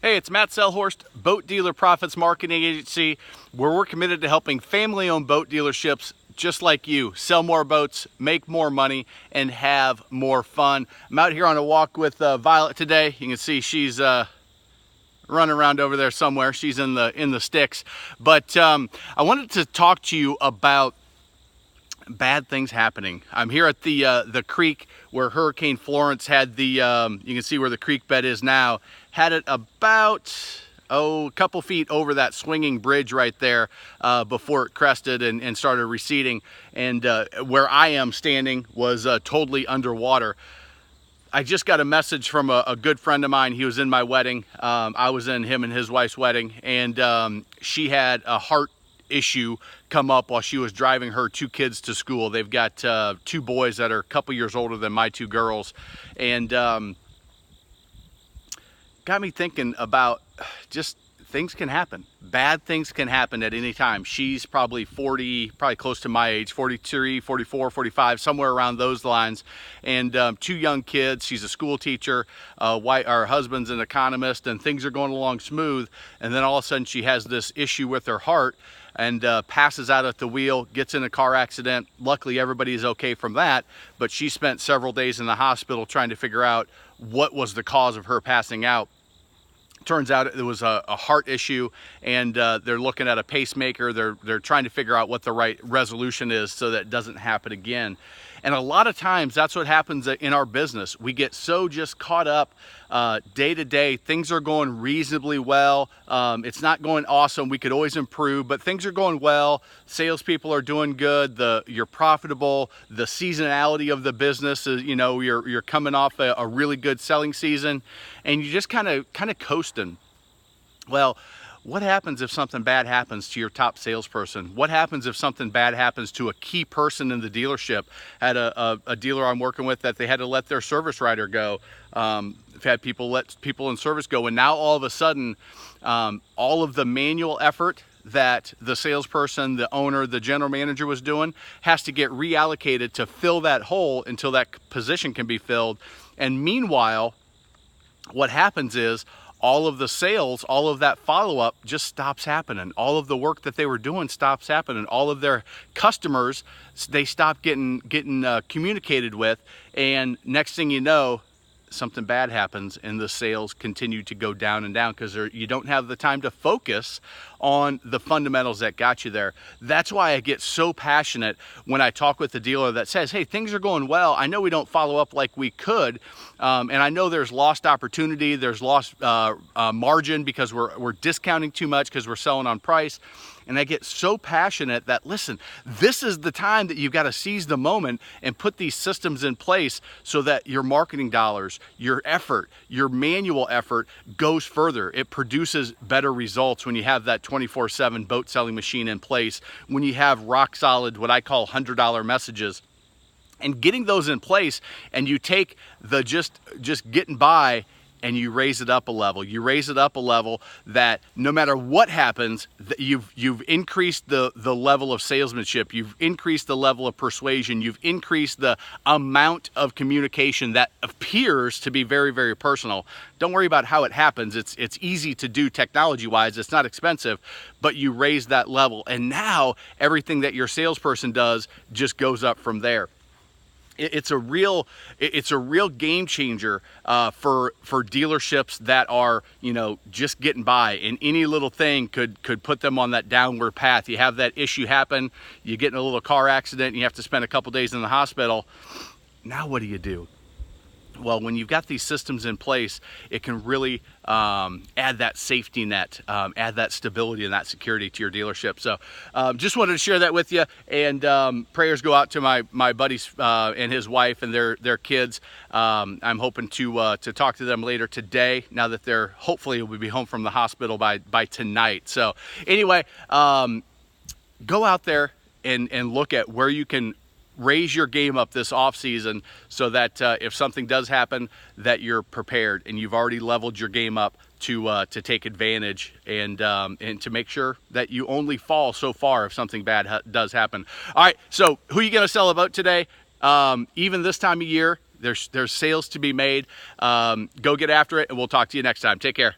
Hey, it's Matt Sellhorst, Boat Dealer Profits Marketing Agency, where we're committed to helping family-owned boat dealerships just like you sell more boats, make more money, and have more fun. I'm out here on a walk with Violet today. You can see she's running around over there somewhere. She's in the sticks. But I wanted to talk to you about bad things happening. I'm here at the creek where Hurricane Florence had the, you can see where the creek bed is now, had it about, a couple feet over that swinging bridge right there before it crested and started receding. And where I am standing was totally underwater. I just got a message from a good friend of mine. He was in my wedding. I was in him and his wife's wedding, and she had a heart issue come up while she was driving her two kids to school. They've got two boys that are a couple years older than my two girls, and got me thinking about just things can happen. Bad things can happen at any time. She's probably 40, probably close to my age, 43, 44, 45, somewhere around those lines. And two young kids. She's a school teacher. Our husband's an economist, and things are going along smooth. And then all of a sudden she has this issue with her heart and passes out at the wheel, gets in a car accident. Luckily, everybody is okay from that. But she spent several days in the hospital trying to figure out what was the cause of her passing out. Turns out it was a heart issue, and they're looking at a pacemaker. They're trying to figure out what the right resolution is so that it doesn't happen again. And a lot of times that's what happens in our business. We get so just caught up day to day. Things are going reasonably well. It's not going awesome. We could always improve, but things are going well. Salespeople are doing good. You're profitable. The seasonality of the business is, you know, you're coming off a really good selling season, and you're just kind of coasting. Well, what happens if something bad happens to your top salesperson? What happens if something bad happens to a key person in the dealership? I had a dealer I'm working with that they had to let their service writer go. I've had people let people in service go, and now all of a sudden, all of the manual effort that the salesperson, the owner, the general manager was doing has to get reallocated to fill that hole until that position can be filled. And meanwhile, what happens is all of the sales, all of that follow-up just stops happening. All of the work that they were doing stops happening. All of their customers, they stop getting communicated with, and next thing you know, something bad happens and the sales continue to go down and down because you don't have the time to focus on the fundamentals that got you there. That's why I get so passionate when I talk with the dealer that says, hey, things are going well. I know we don't follow up like we could, and I know there's lost opportunity, there's lost margin because we're discounting too much because we're selling on price. And I get so passionate that, listen, this is the time that you've got to seize the moment and put these systems in place so that your marketing dollars, your effort, your manual effort goes further. It produces better results when you have that 24/7 boat selling machine in place, when you have rock solid, what I call $100 messages. And getting those in place, and you take the just getting by and you raise it up a level. You raise it up a level that no matter what happens, you've increased the level of salesmanship, you've increased the level of persuasion, you've increased the amount of communication that appears to be very, very personal. Don't worry about how it happens. It's easy to do technology-wise. It's not expensive, but you raise that level. And now everything that your salesperson does just goes up from there. It's a real game changer for dealerships that are, you know, just getting by, and any little thing could put them on that downward path. You have that issue happen, you get in a little car accident, and you have to spend a couple days in the hospital. Now what do you do? Well, when you've got these systems in place, it can really add that safety net, add that stability and that security to your dealership. So just wanted to share that with you, and prayers go out to my buddies and his wife and their kids. I'm hoping to talk to them later today, now that they're hopefully will be home from the hospital by tonight. So anyway, go out there and look at where you can raise your game up this off season so that if something does happen, that you're prepared and you've already leveled your game up to take advantage and to make sure that you only fall so far if something bad does happen. All right, so who are you going to sell about today? Even this time of year, there's sales to be made. Go get after it, and we'll talk to you next time. Take care.